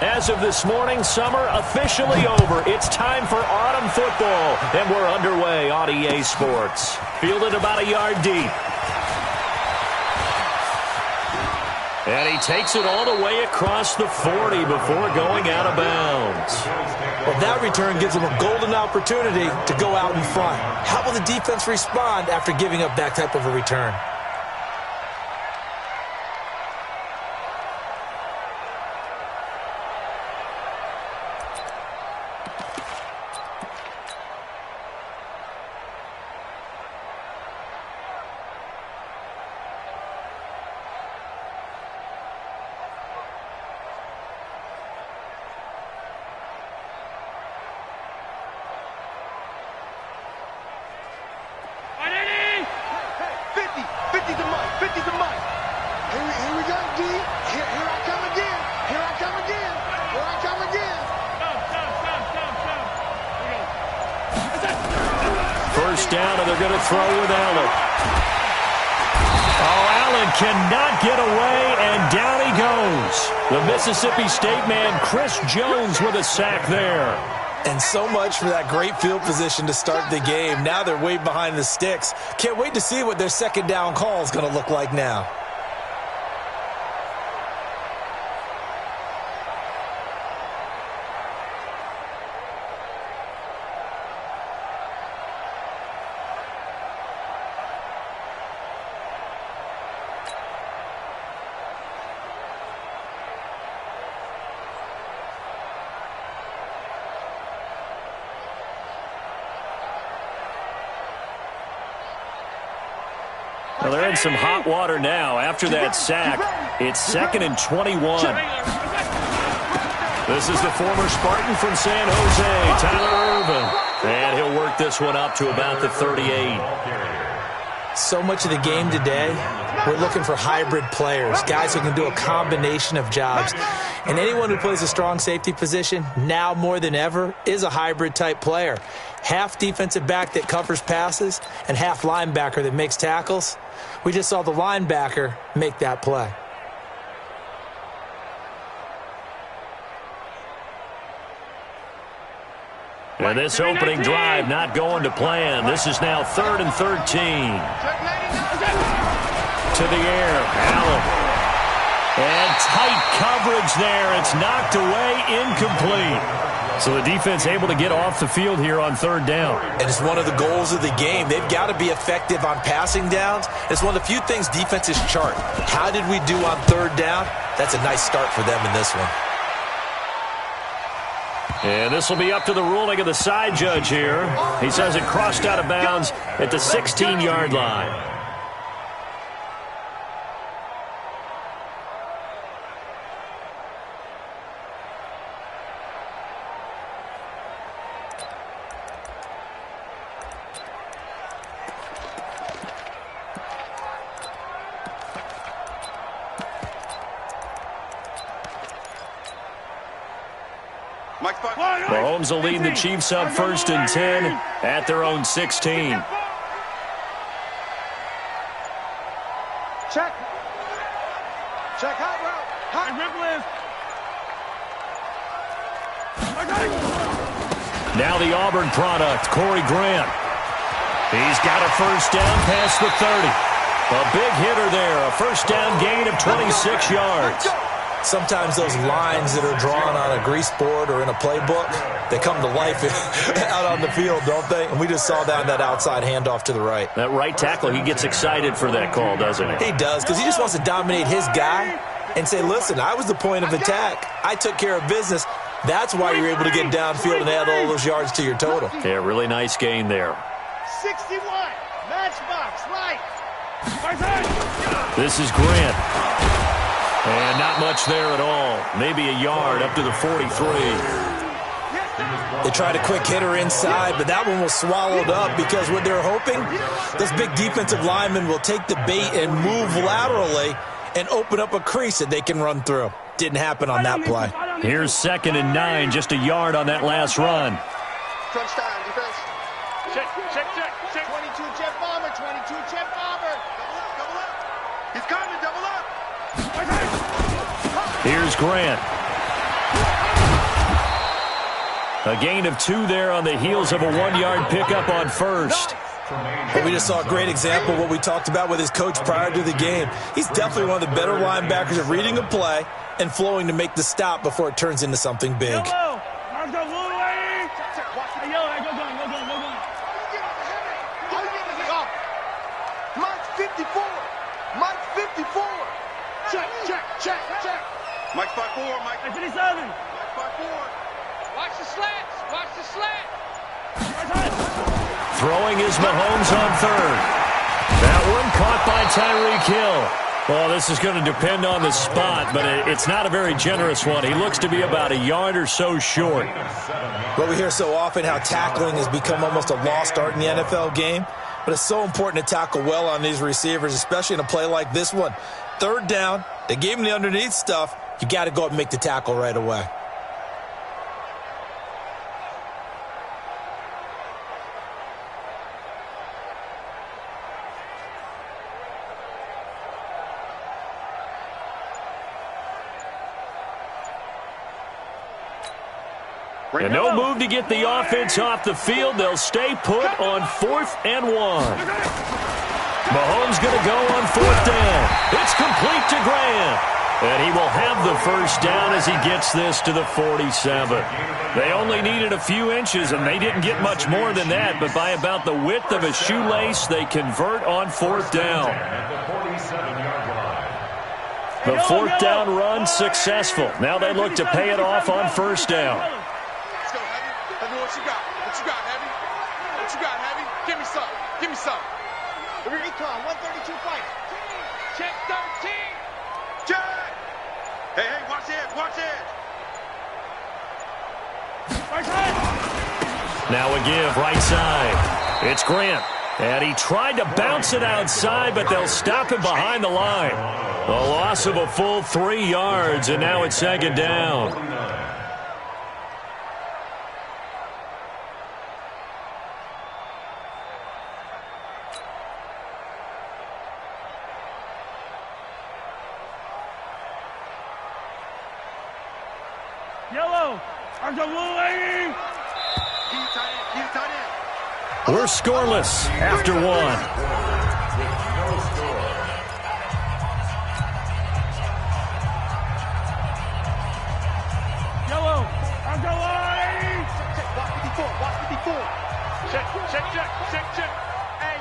As of this morning, summer officially over. It's time for autumn football, and we're underway on EA Sports. Fielded about a yard deep. And he takes it all the way across the 40 before going out of bounds. Well, that return gives him a golden opportunity to go out in front. How will the defense respond after giving up that type of a return? Down, and they're going to throw with Allen. Oh, Allen cannot get away, and down he goes. The Mississippi State man, Chris Jones, with a sack there. And so much for that great field position to start the game. Now they're way behind the sticks. Can't wait to see what their second down call is going to look like now. Well, they're in some hot water now after that sack. It's 2nd and 21. This is the former Spartan from San Jose, Tyler Irvin. And he'll work this one up to about the 38. So much of the game today, we're looking for hybrid players, guys who can do a combination of jobs. And anyone who plays a strong safety position, now more than ever, is a hybrid type player. Half defensive back that covers passes and half linebacker that makes tackles. We just saw the linebacker make that play. And this opening drive not going to plan. This is now 3rd and 13. To the air, Allen. And tight coverage there. It's knocked away, incomplete. So the defense able to get off the field here on 3rd down. And it's one of the goals of the game. They've got to be effective on passing downs. It's one of the few things defenses chart. How did we do on 3rd down? That's a nice start for them in this one. And this will be up to the ruling of the side judge here. He says it crossed out of bounds at the 16-yard line. Mahomes will lead the Chiefs up 1st and 10 at their own 16. Check. Check hot route. Hot ripple is. Now the Auburn product, Corey Grant. He's got a 1st down past the 30. A big hitter there, a 1st down gain of 26 yards. Sometimes those lines that are drawn on a grease board or in a playbook, they come to life out on the field, don't they? And we just saw that outside handoff to the right. That right tackle, he gets excited for that call, doesn't he? He does, because he just wants to dominate his guy and say, listen, I was the point of attack. I took care of business. That's why you're able to get downfield and add all those yards to your total. Yeah, really nice gain there. 61, matchbox, right. This is Grant. And not much there at all. Maybe a yard up to the 43. They tried a quick hitter inside, but that one was swallowed up because what they're hoping, those big defensive linemen will take the bait and move laterally and open up a crease that they can run through. Didn't happen on that play. Here's 2nd and 9, just a yard on that last run. Crunch time, defense. Check. 22 jet bomber, 22 jet bomber. Double up. He's coming, double up. Here's Grant. A gain of 2 there on the heels of a 1-yard pickup on first. But we just saw a great example of what we talked about with his coach prior to the game. He's definitely one of the better linebackers at reading a play and flowing to make the stop before it turns into something big. Mike's 54. Mike's 54. Check. Mike's 5-4. Mike 57. Mike's 5-4. Watch the slants. Watch the slant. Throwing is Mahomes on third. That one caught by Tyreek Hill. Well, this is going to depend on the spot, but it's not a very generous one. He looks to be about a yard or so short. Well, we hear so often how tackling has become almost a lost art in the NFL game, but it's so important to tackle well on these receivers, especially in a play like this one. Third down, they gave him the underneath stuff. You got to go up and make the tackle right away. And no move to get the offense off the field. They'll stay put on 4th and 1. Mahomes going to go on 4th down. It's complete to Grant. And he will have the first down as he gets this to the 47. They only needed a few inches, and they didn't get much more than that. But by about the width of a shoelace, they convert on 4th down. The 4th down run successful. Now they look to pay it off on 1st down. What you got? What you got, Heavy? What you got, Heavy? Give me some. Give me some. Recon, 132 fight. Check 13. Check. Hey, watch it. Watch it. Now a give right side. It's Grant. And he tried to bounce it outside, but they'll stop him behind the line. A loss of a full 3 yards, and now it's 2nd down. We're scoreless after 1. Yellow, I'll go away. Watch 54. Check. Hey,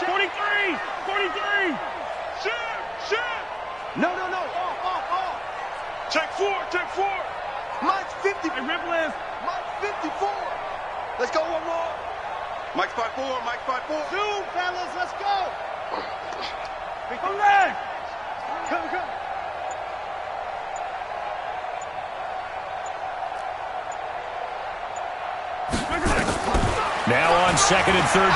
43. Shoot. No. Off. Check 4. Mike's 50. Hey, rip left. Mike's 54. Let's go one more. Mike's 5-4. Zoom, fellas, let's go. Come back. Come. Now on 2nd and 13.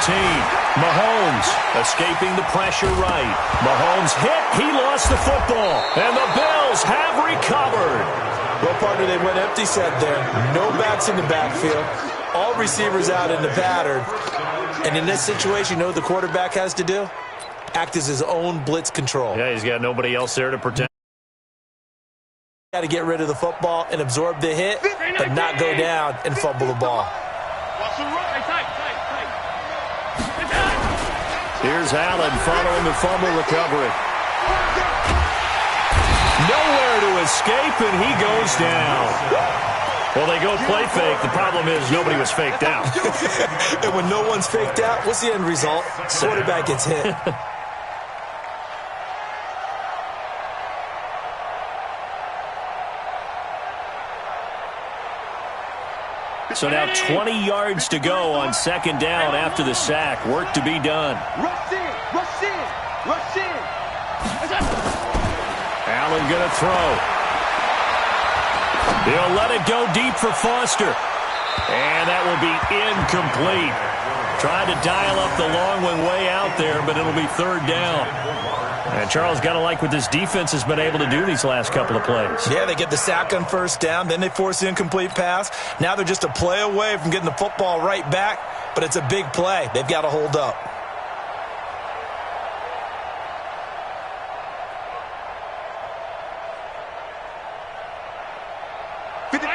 Mahomes escaping the pressure right. Mahomes hit. He lost the football. And the Bills have recovered. Well, partner, they went empty set there. No backs in the backfield. All receivers out in the pattern. And in this situation, you know what the quarterback has to do? Act as his own blitz control. Yeah, he's got nobody else there to protect. Got to get rid of the football and absorb the hit, but not go down and fumble the ball. Here's Allen following the fumble recovery. Nowhere to escape, and he goes down. Well, they go play fake. The problem is nobody was faked out. And when no one's faked out, what's the end result? Quarterback gets hit. So now 20 yards to go on 2nd down after the sack. Work to be done. Rush in. Allen going to throw. He'll let it go deep for Foster. And that will be incomplete. Tried to dial up the long one way out there, but it'll be 3rd down. And Charles, got to like what this defense has been able to do these last couple of plays. Yeah, they get the sack on 1st down, then they force the incomplete pass. Now they're just a play away from getting the football right back, but it's a big play. They've got to hold up.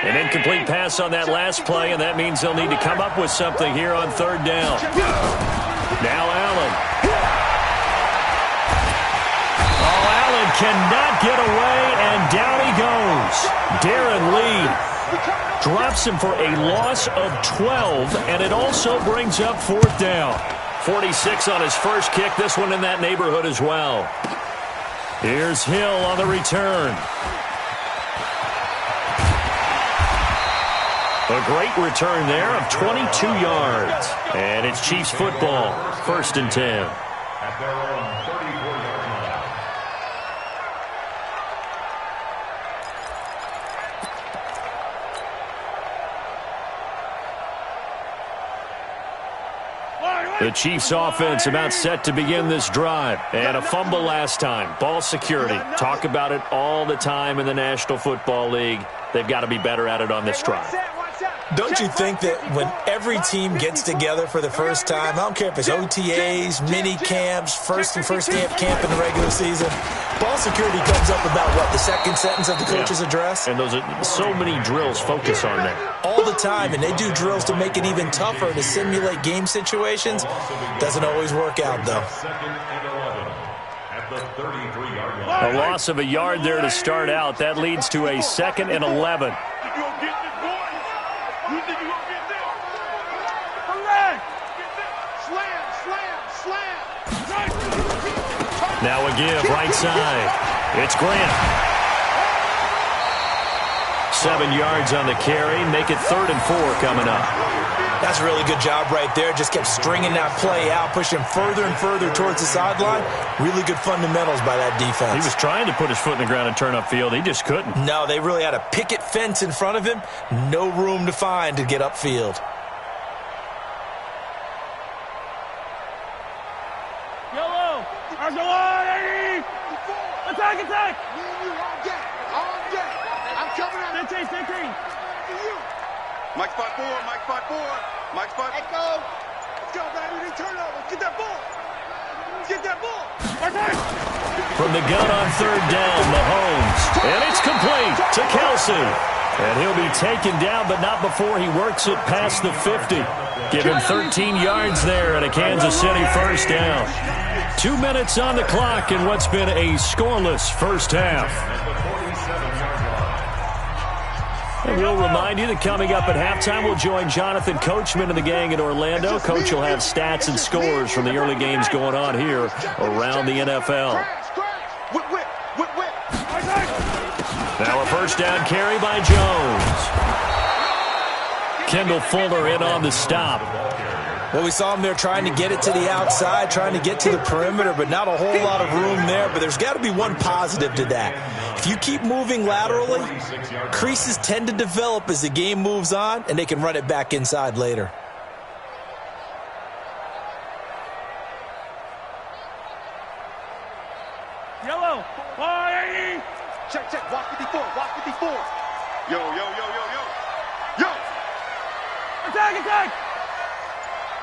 An incomplete pass on that last play, and that means they'll need to come up with something here on third down. Now Allen. Oh, Allen cannot get away, and down he goes. Darren Lee drops him for a loss of 12, and it also brings up fourth down. 46 on his first kick, this one in that neighborhood as well. Here's Hill on the return. A great return there of 22 yards. And it's Chiefs football, 1st and 10. At their own 34-yard line. The Chiefs offense about set to begin this drive. And a fumble last time. Ball security. Talk about it all the time in the National Football League. They've got to be better at it on this drive. Don't you think that when every team gets together for the first time, I don't care if it's OTAs, mini camps, first day of camp in the regular season, ball security comes up about, what, the second sentence of the coach's address? And those are so many drills focus on that. All the time, and they do drills to make it even tougher to simulate game situations. Doesn't always work out, though. A loss of a yard there to start out. That leads to a 2nd and 11. Now a give, right side. It's Grant. 7 yards on the carry. Make it 3rd and 4 coming up. That's a really good job right there. Just kept stringing that play out, pushing further and further towards the sideline. Really good fundamentals by that defense. He was trying to put his foot in the ground and turn upfield. He just couldn't. No, they really had a picket fence in front of him. No room to find to get upfield. Yellow. Attack. All day. I'm coming out. Stay. Mike spot 4. Mike spot. Let's go. Let's go, baby. Turnover. Get that ball. From the gun on 3rd down, Mahomes. And it's complete to Kelsey. And he'll be taken down, but not before he works it past the 50. Give him 13 yards there and a Kansas City first down. 2 minutes on the clock in what's been a scoreless first half. And we'll remind you that coming up at halftime, we'll join Jonathan Coachman and the gang in Orlando. Coach will have stats and scores from the early games going on here around the NFL. Now a first down carry by Jones. Kendall Fuller in on the stop. Well, we saw him there trying to get it to the outside, trying to get to the perimeter, but not a whole lot of room there. But there's got to be one positive to that. If you keep moving laterally, creases tend to develop as the game moves on, and they can run it back inside later. Yellow. Check. Walk 54. Yo. Attack.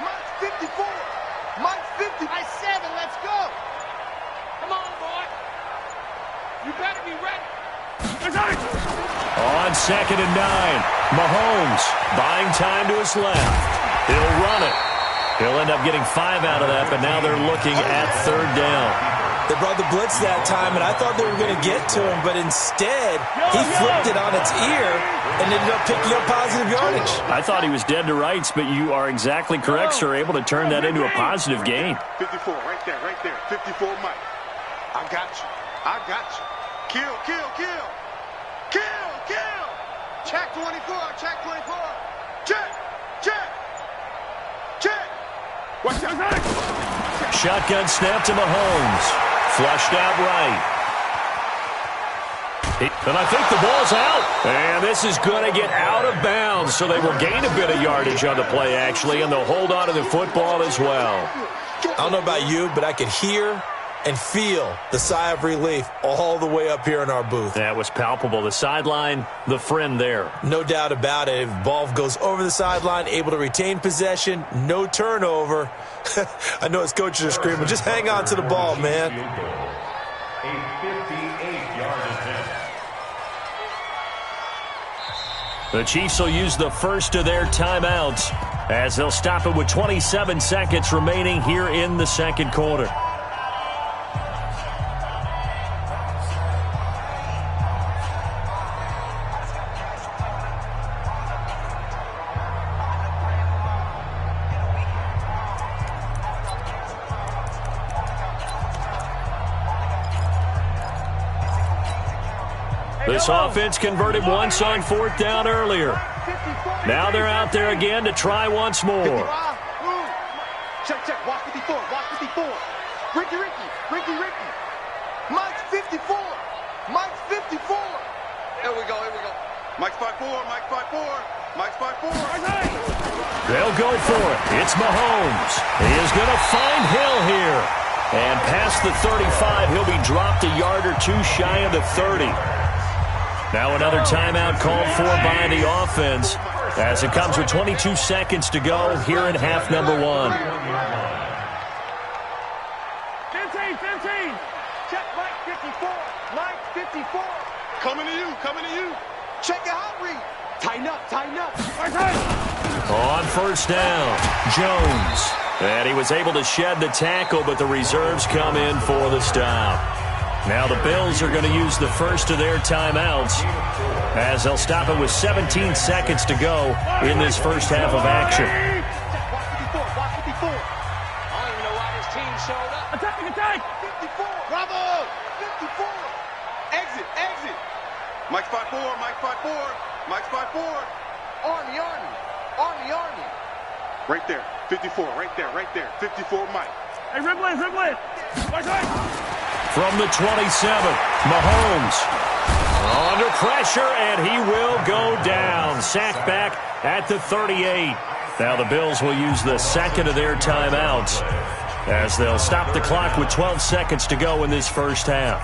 Mike 54. Mike 50. I 7. Let's go. Come on, boy. You better be ready. On 2nd and 9, Mahomes buying time to his left. He'll run it. He'll end up getting 5 out of that, but now they're looking at 3rd down. They brought the blitz that time, and I thought they were going to get to him, but instead, he flipped it on its ear and ended up picking up positive yardage. I thought he was dead to rights, but you are exactly correct, sir. Able to turn that into a positive gain. 54, right there. 54, Mike. I got you. Kill. Check 24. Check. Watch out. Shotgun snap to Mahomes. Flushed out right. And I think the ball's out. And this is going to get out of bounds, so they will gain a bit of yardage on the play, actually, and they'll hold on to the football as well. I don't know about you, but I could hear and feel the sigh of relief all the way up here in our booth. That was palpable. The sideline, the friend there. No doubt about it. If the ball goes over the sideline, able to retain possession, no turnover. I know his coaches are screaming, just hang on to the ball, man. A 58-yard attempt. The Chiefs will use the first of their timeouts as they'll stop it with 27 seconds remaining here in the second quarter. This offense converted once on fourth down earlier. Now they're out there again to try once more. Check, check. Watch 54. Watch 54. Ricky. Mike's 54. Mike's 54. Here we go. Mike's 5'4". Mike's 5'4". They'll go for it. It's Mahomes. He is going to find Hill here. And past the 35, he'll be dropped a yard or two shy of the 30. Now another timeout called for by the offense as it comes with 22 seconds to go here in half number one. 15. Check Mike 54. Mike 54. Coming to you. Check your hot read. Tighten up. On first down, Jones. And he was able to shed the tackle, but the reserves come in for the stop. Now the Bills are going to use the first of their timeouts as they'll stop it with 17 seconds to go in this first half of action. Watch 54. I don't even know why this team showed up. Attack. 54. Bravo. 54. Exit. Mike's 5'4". Mike's 5'4". Army. Right there. 54. Right there. 54 Mike. Hey, Riblin. From the 27, Mahomes under pressure, and he will go down. Sacked back at the 38. Now the Bills will use the second of their timeouts as they'll stop the clock with 12 seconds to go in this first half.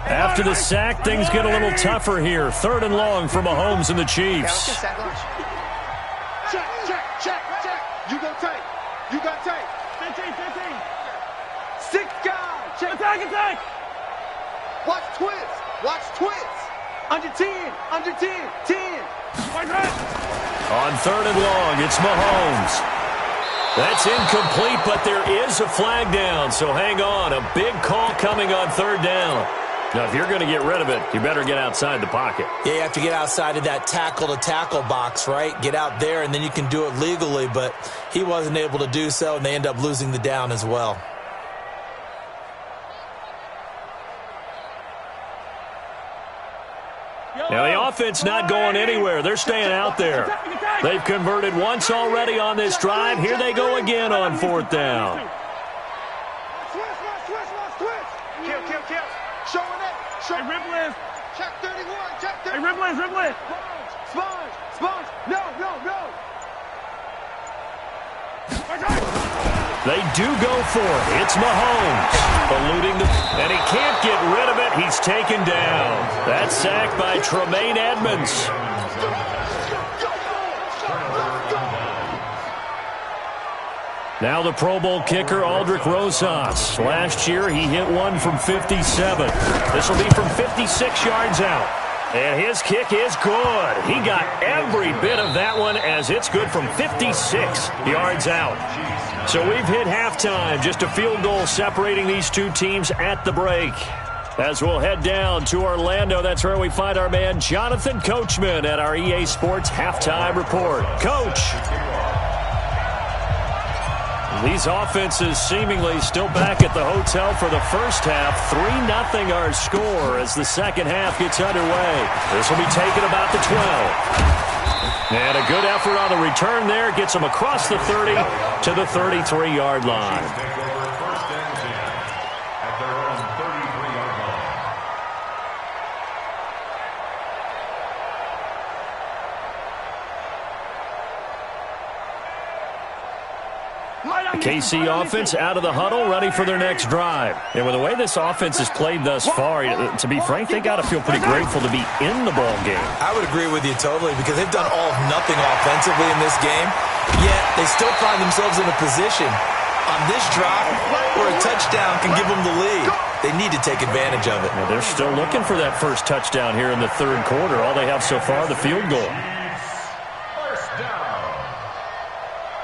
After the sack, things get a little tougher here. 3rd and long for Mahomes and the Chiefs. You got tape. 15. 6 guys. Check. Attack. Watch twist. Under 10. 10. On 3rd and long, it's Mahomes. That's incomplete, but there is a flag down, so hang on. A big call coming on 3rd down. Now, if you're going to get rid of it, you better get outside the pocket. Yeah, you have to get outside of that tackle-to-tackle box, right? Get out there, and then you can do it legally, but he wasn't able to do so, and they end up losing the down as well. Now, the offense not going anywhere. They're staying out there. They've converted once already on this drive. Here they go again on 4th down. Kill. Showing it. Hey, Riblin. Check 31. Hey, Riblin. Sponge. No. They do go for it. It's Mahomes. And he can't get rid of it. He's taken down. That's sacked by Tremaine Edmonds. Now the Pro Bowl kicker, Aldrick Rosas. Last year, he hit one from 57. This will be from 56 yards out. And his kick is good. He got every bit of that one as it's good from 56 yards out. So we've hit halftime. Just a field goal separating these two teams at the break. As we'll head down to Orlando, that's where we find our man Jonathan Coachman at our EA Sports Halftime Report. Coach. These offenses seemingly still back at the hotel for the first half. 3-0 our score as the second half gets underway. This will be taken about the 12. And a good effort on the return there. Gets them across the 30 to the 33-yard line. KC offense out of the huddle, ready for their next drive. And with the way this offense has played thus far, to be frank, they got to feel pretty grateful to be in the ball game. I would agree with you totally because they've done all of nothing offensively in this game, yet they still find themselves in a position On this drop, where a touchdown can give them the lead, they need to take advantage of it. Well, they're still looking for that first touchdown here in the third quarter. All they have so far, the field goal. First down.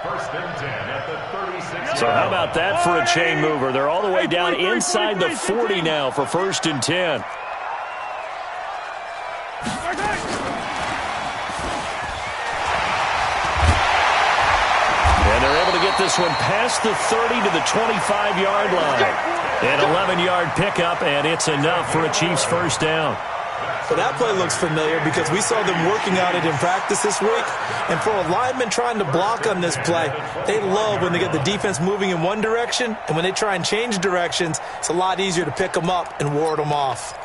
First and 10 at the 36. So how about that for a chain mover? They're all the way down inside the 40 now for first and 10. And they're able to get this one past the 30 to the 25-yard line. An 11-yard pickup, and it's enough for a Chiefs first down. Well, that play looks familiar because we saw them working on it in practice this week. And for a lineman trying to block on this play, they love when they get the defense moving in one direction. And when they try and change directions, it's a lot easier to pick them up and ward them off.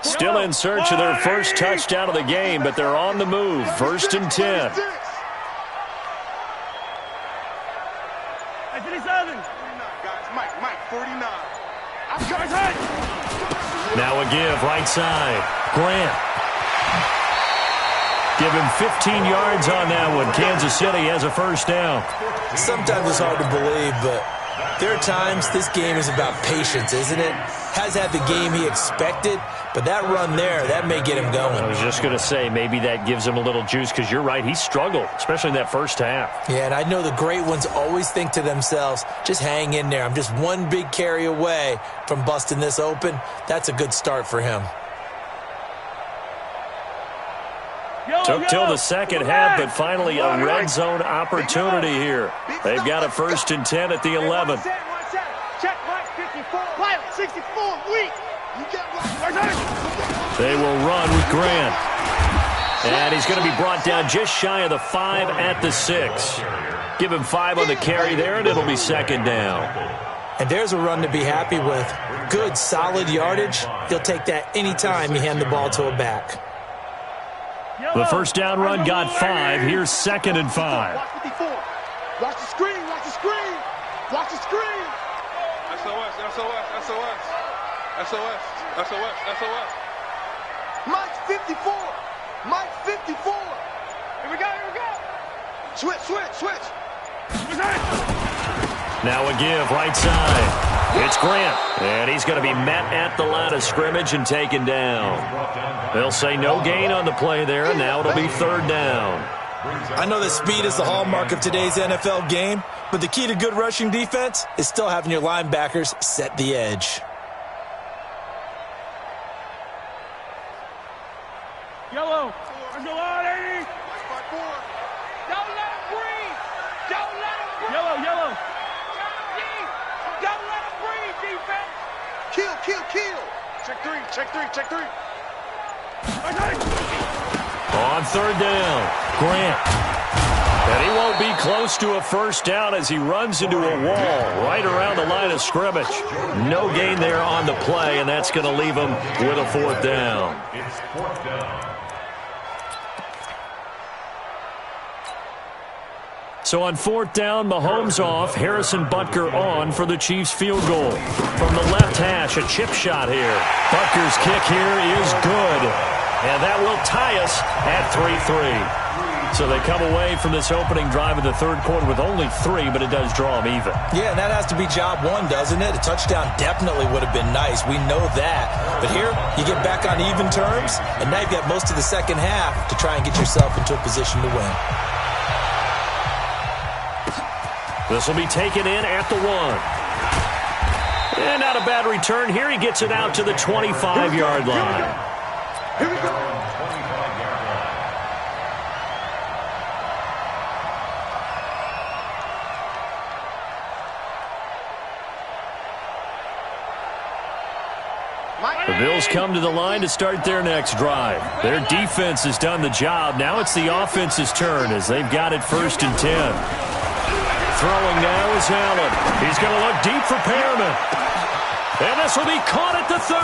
Still in search of their first touchdown of the game, but they're on the move. First and 10. Mike, 49. Now a give, right side. Grant. Give him 15 yards on that one. Kansas City has a first down. Sometimes it's hard to believe, but there are times this game is about patience, isn't it? Has had the game he expected, but that run there, that may get him going. I was just going to say, maybe that gives him a little juice, because you're right, he struggled, especially in that first half. Yeah, and I know the great ones always think to themselves, just hang in there. I'm just one big carry away from busting this open. That's a good start for him. Took till the second half, but finally a red zone opportunity here. They've got a first and 10 at the 11. Check Mike 54. Pilot 64. Weak. They will run with Grant. And he's going to be brought down just shy of the 5 at the 6. Give him 5 on the carry there, and it'll be second down. And there's a run to be happy with. Good, solid yardage. He'll take that anytime you hand the ball to a back. The first down run got 5. Here's second and 5. Watch the screen. Watch the screen. Watch the screen. SOS. SOS. SOS. SOS. SOS. SOS. Mike 54. Mike 54. Here we go. Here we go. Switch. Now a give, right side. It's Grant, and he's going to be met at the line of scrimmage and taken down. They'll say no gain on the play there, and now it'll be third down. I know that speed is the hallmark of today's NFL game, but the key to good rushing defense is still having your linebackers set the edge. Yellow. Let's go on, 80. Don't let him breathe. Don't let him breathe. Yellow. Don't let him breathe, defense. Kill. Check three. On third down, Grant. And he won't be close to a first down as he runs into a wall right around the line of scrimmage. No gain there on the play, and that's going to leave him with a fourth down. It's fourth down. So on fourth down, Mahomes off, Harrison Butker on for the Chiefs field goal. From the left hash, a chip shot here. Butker's kick here is good. And that will tie us at 3-3. So they come away from this opening drive of the third quarter with only 3, but it does draw them even. Yeah, and that has to be job one, doesn't it? A touchdown definitely would have been nice. We know that. But here, you get back on even terms, and now you've got most of the second half to try and get yourself into a position to win. This will be taken in at the 1. And not a bad return here. He gets it out to the 25-yard line. Here we go. The Bills come to the line to start their next drive. Their defense has done the job. Now it's the offense's turn as they've got it first and 10. Throwing now is Allen. He's going to look deep for Perriman. And this will be caught at the 30.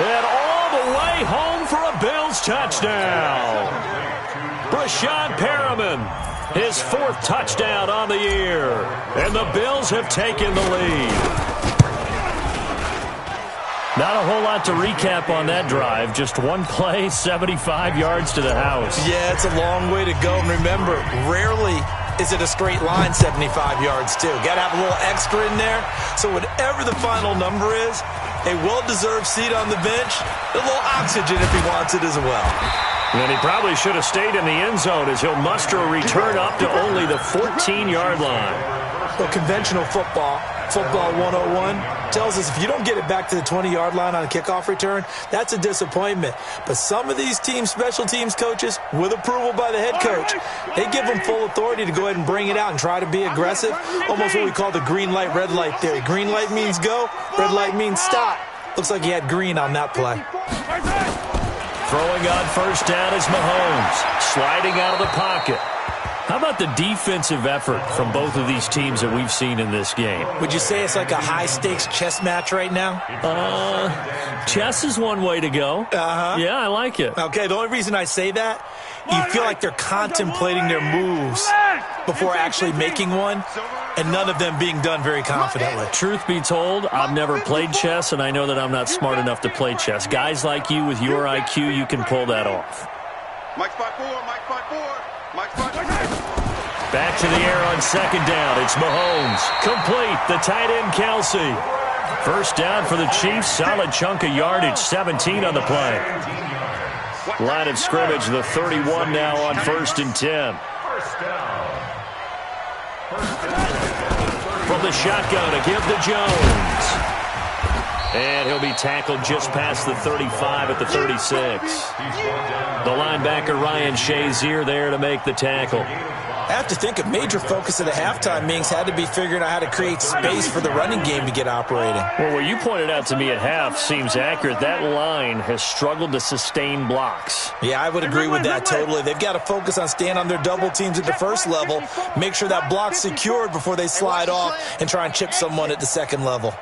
And all the way home for a Bills touchdown. Brashad Perriman, his 4th touchdown on the year. And the Bills have taken the lead. Not a whole lot to recap on that drive. Just one play, 75 yards to the house. Yeah, it's a long way to go. And remember, rarely is it a straight line 75 yards, too. Got to have a little extra in there. So whatever the final number is, a well-deserved seat on the bench, a little oxygen if he wants it as well. And he probably should have stayed in the end zone as he'll muster a return up to only the 14-yard line. Well, conventional football 101, tells us if you don't get it back to the 20-yard line on a kickoff return, that's a disappointment. But some of these team special teams coaches, with approval by the head coach, they give them full authority to go ahead and bring it out and try to be aggressive, almost what we call the green light, red light theory. Green light means go, red light means stop. Looks like he had green on that play. Throwing on first down is Mahomes, sliding out of the pocket. How about the defensive effort from both of these teams that we've seen in this game? Would you say it's like a high-stakes chess match right now? Chess is one way to go. Yeah, I like it. Okay, the only reason I say that, you feel like they're contemplating their moves before actually making one, and none of them being done very confidently. Truth be told, I've never played chess, and I know that I'm not smart enough to play chess. Guys like you with your IQ, you can pull that off. Mike's 5-4, Mike's 5-4. Back to the air on second down. It's Mahomes. Complete. The tight end, Kelsey. First down for the Chiefs. Solid chunk of yardage. 17 on the play. Line of scrimmage, the 31 now on 1st and 10. From the shotgun, a give to Jones. And he'll be tackled just past the 35 at the 36. The linebacker, Ryan Shazier, there to make the tackle. I have to think a major focus of the halftime meetings had to be figuring out how to create space for the running game to get operating. Well, what you pointed out to me at half seems accurate. That line has struggled to sustain blocks. Yeah, I would agree with that totally. They've got to focus on staying on their double teams at the first level, make sure that block's secured before they slide off and try and chip someone at the second level.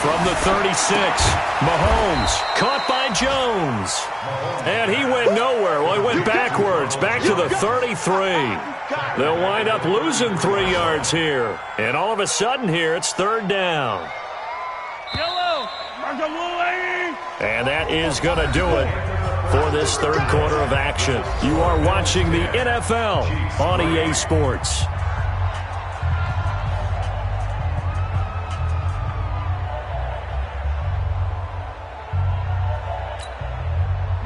From the 36, Mahomes caught by Jones. And he went nowhere. Well, he went backwards, back to the 33. They'll wind up losing 3 yards here. And all of a sudden here, it's third down. And that is going to do it for this third quarter of action. You are watching the NFL on EA Sports.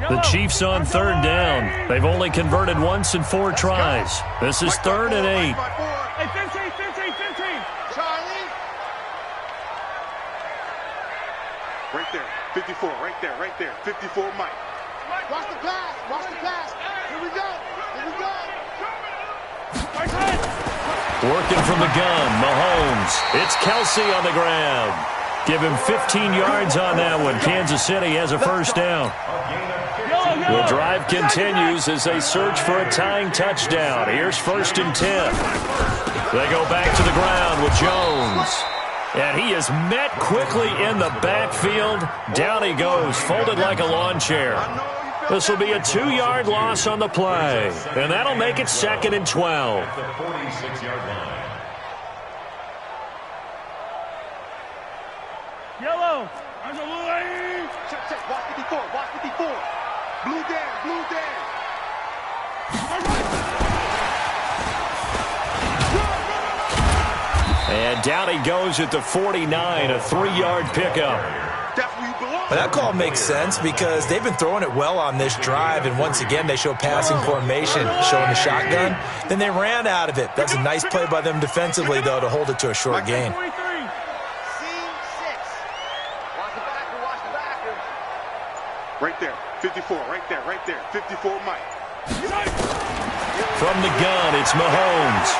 The Chiefs on third down. They've only converted once in 4 tries. This is 3rd and 8. Hey, 15. Charlie. Right there. 54. Right there. 54, Mike. Watch the pass. Here we go. Working from the gun, Mahomes. It's Kelsey on the ground. Give him 15 yards on that one. Kansas City has a first down. The drive continues as they search for a tying touchdown. Here's 1st and 10. They go back to the ground with Jones. And he is met quickly in the backfield. Down he goes, folded like a lawn chair. This will be a 2-yard loss on the play. And that'll make it 2nd and 12. The 46-yard line. Yellow. Check. Watch 54. Blue down. And down he goes at the 49, a 3-yard pickup. But that call makes sense because they've been throwing it well on this drive, and once again they show passing formation, showing the shotgun. Then they ran out of it. That's a nice play by them defensively, though, to hold it to a short gain. Right there, 54, right there, 54, Mike. From the gun, it's Mahomes.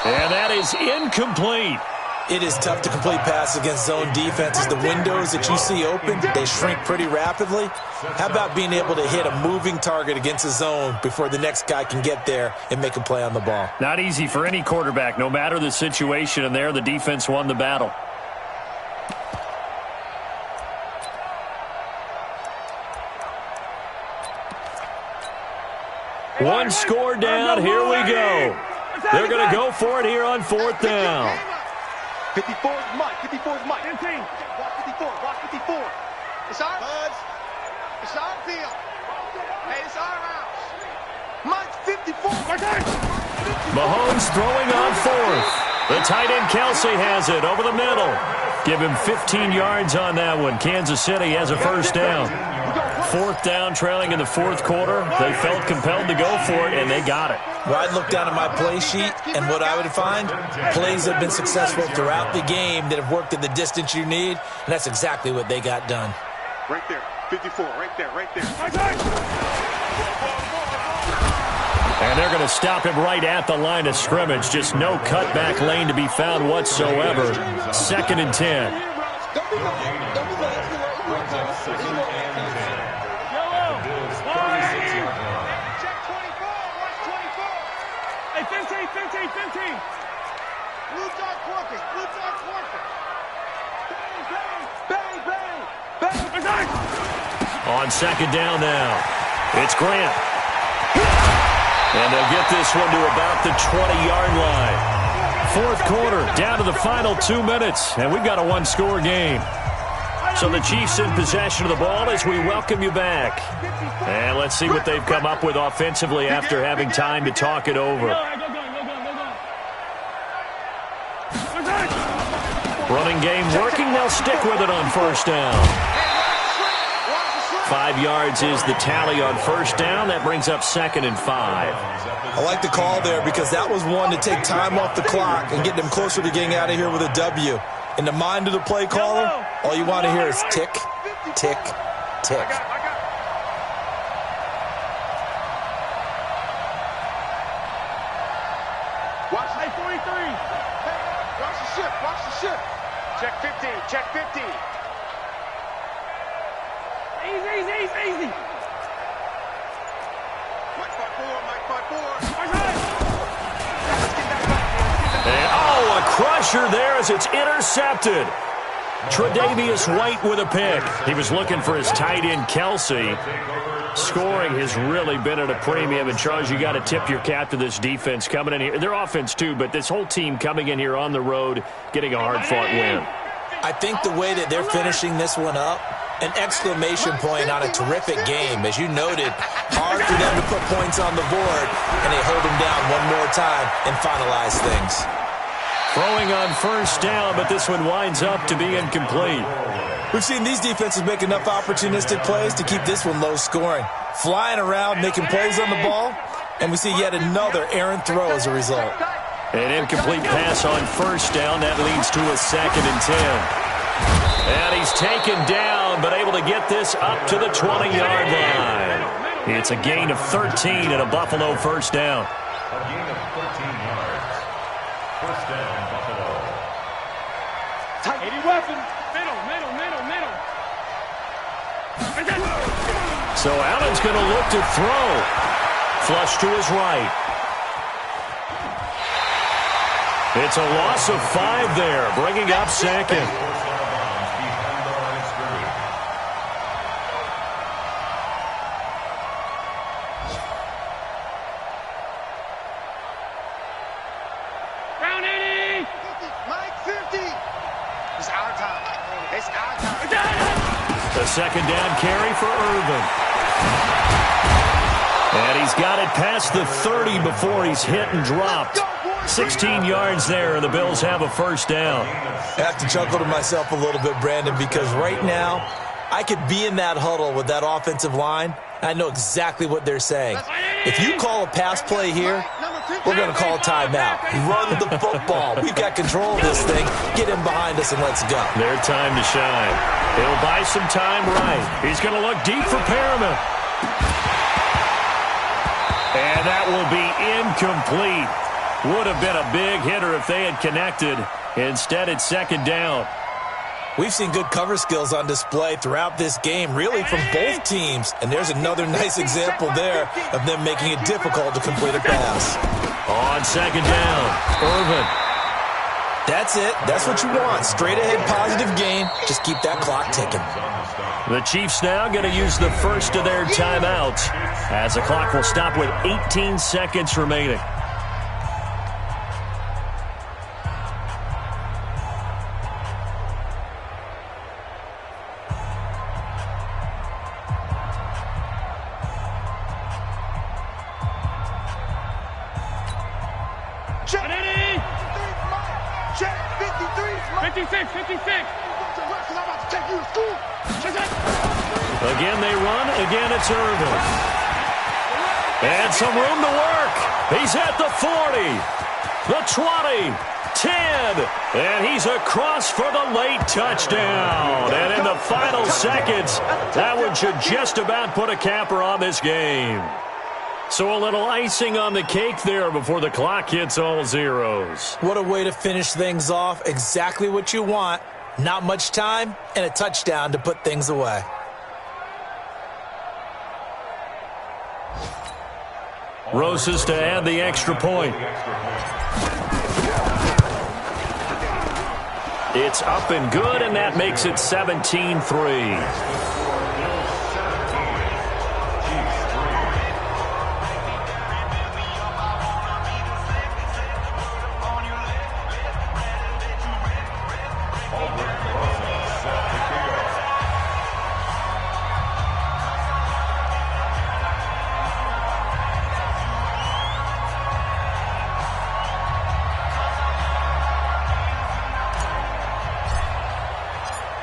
And that is incomplete. It is tough to complete passes against zone defenses. The windows that you see open, they shrink pretty rapidly. How about being able to hit a moving target against a zone before the next guy can get there and make a play on the ball? Not easy for any quarterback, no matter the situation, and there the defense won the battle. One score down, here we go. They're going to go for it here on 4th down. 54 is Mike. 54 is Mike. 15. Watch 54. Watch 54. It's our Buzz. It's our field. Hey, it's our house. Mike's 54. Mahomes throwing on fourth. The tight end Kelsey has it over the middle. Give him 15 yards on that one. Kansas City has a first down. Fourth down, trailing in the fourth quarter. They felt compelled to go for it, and they got it. Well, I'd look down at my play sheet, and what I would find, plays that have been successful throughout the game that have worked at the distance you need, and that's exactly what they got done. Right there. 54. Right there. Right there. And they're going to stop him right at the line of scrimmage. Just no cutback lane to be found whatsoever. 2nd and 10. On 2nd down now, it's Grant. And they'll get this one to about the 20-yard line. Fourth quarter, down to the final 2 minutes, and we've got a one-score game. So the Chiefs in possession of the ball as we welcome you back. And let's see what they've come up with offensively after having time to talk it over. Running game working, they'll stick with it on first down. 5 yards is the tally on first down. That brings up 2nd and 5. I like the call there because that was one to take time off the clock and get them closer to getting out of here with a W. In the mind of the play caller, all you want to hear is tick, tick, tick. Watch 43. Watch the ship. Watch the ship. Check 15. Check 15. Easy. Mike 5-4. Mike 5-4. And, a crusher there as it's intercepted. Tre'Davious White with a pick. He was looking for his tight end, Kelsey. Scoring has really been at a premium. And, Charles, you got to tip your cap to this defense coming in here. Their offense, too, but this whole team coming in here on the road, getting a hard-fought win. I think the way that they're finishing this one up, an exclamation point on a terrific game. As you noted, hard for them to put points on the board, and they hold them down one more time and finalize things. Throwing on first down, but this one winds up to be incomplete. We've seen these defenses make enough opportunistic plays to keep this one low scoring. Flying around, making plays on the ball, and we see yet another errant throw as a result. An incomplete pass on first down. That leads to a 2nd and 10. And he's taken down, but able to get this up to the 20-yard line. It's a gain of 13 and a Buffalo first down. A gain of 13 yards. First down, Buffalo. Tight. 80 weapons. Middle. So Allen's going to look to throw. Flush to his right. It's a loss of 5 there, bringing up 2nd. The 2nd down carry for Irvin. And he's got it past the 30 before he's hit and dropped. 16 yards there, and the Bills have a first down. I have to chuckle to myself a little bit, Brandon, because right now I could be in that huddle with that offensive line. I know exactly what they're saying. If you call a pass play here, we're going to call a timeout. Run the football. We've got control of this thing. Get him behind us and let's go. Their time to shine. He'll buy some time right. He's going to look deep for Perriman. And that will be incomplete. Would have been a big hitter if they had connected. Instead, it's 2nd down. We've seen good cover skills on display throughout this game, really from both teams. And there's another nice example there of them making it difficult to complete a pass. On 2nd down, Irvin. That's it. That's what you want. Straight ahead positive gain. Just keep that clock ticking. The Chiefs now going to use the first of their timeouts as the clock will stop with 18 seconds remaining. 56, 56. Again, they run. Again, it's Irvin. And some room to work. He's at the 40, the 20, 10, and he's across for the late touchdown. And in the final seconds, that one should just about put a capper on this game. So a little icing on the cake there before the clock hits all zeros. What a way to finish things off. Exactly what you want. Not much time and a touchdown to put things away. Rosas to add the extra point. It's up and good, and that makes it 17-3.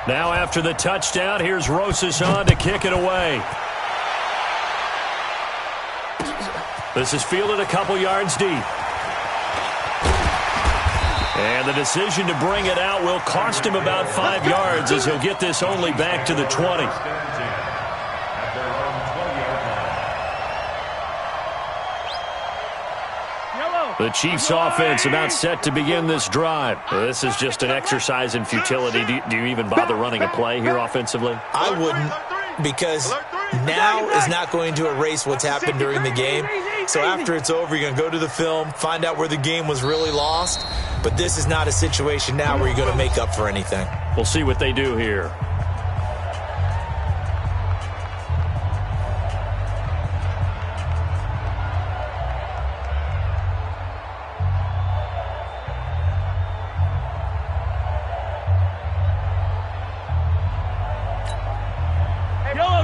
Now after the touchdown, here's Rosas on to kick it away. This is fielded a couple yards deep. And the decision to bring it out will cost him about 5 yards as he'll get this only back to the 20. The Chiefs' offense about set to begin this drive. This is just an exercise in futility. Do you even bother running a play here offensively? I wouldn't, because now is not going to erase what's happened during the game. So after it's over, you're going to go to the film, find out where the game was really lost. But this is not a situation now where you're going to make up for anything. We'll see what they do here.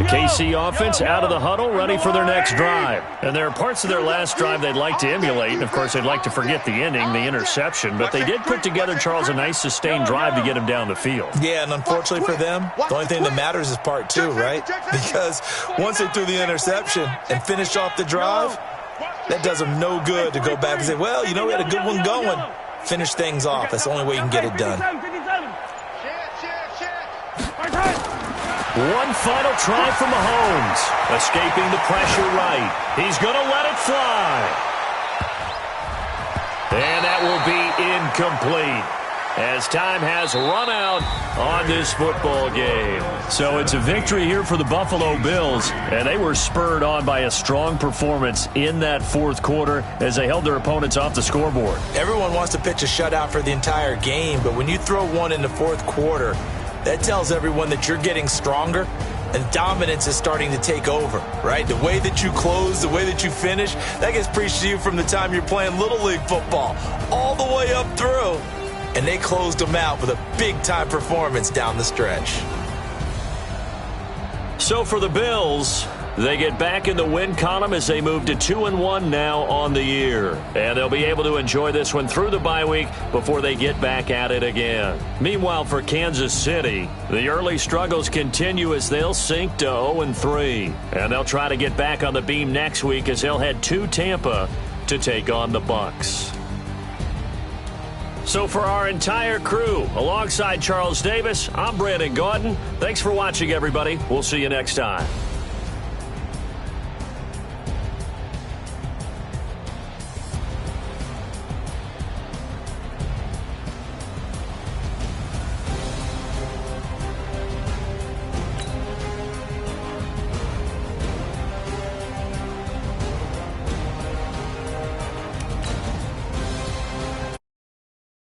KC offense out of the huddle, ready for their next drive. And there are parts of their last drive they'd like to emulate. And, of course, they'd like to forget the ending, the interception. But they did put together, Charles, a nice sustained drive to get him down the field. Yeah, and unfortunately for them, the only thing that matters is part two, right? Because once they threw the interception and finished off the drive, that does them no good to go back and say, well, you know, we had a good one going. Finish things off. That's the only way you can get it done. One final try from Mahomes. Escaping the pressure right. He's going to let it fly. And that will be incomplete as time has run out on this football game. So it's a victory here for the Buffalo Bills, and they were spurred on by a strong performance in that fourth quarter as they held their opponents off the scoreboard. Everyone wants to pitch a shutout for the entire game, but when you throw one in the fourth quarter, that tells everyone that you're getting stronger and dominance is starting to take over, right? The way that you close, the way that you finish, that gets preached to you from the time you're playing Little League football all the way up through. And they closed them out with a big-time performance down the stretch. So for the Bills, they get back in the win column as they move to 2-1 now on the year. And they'll be able to enjoy this one through the bye week before they get back at it again. Meanwhile, for Kansas City, the early struggles continue as they'll sink to 0-3. And they'll try to get back on the beam next week as they'll head to Tampa to take on the Bucs. So for our entire crew, alongside Charles Davis, I'm Brandon Gaudin. Thanks for watching, everybody. We'll see you next time.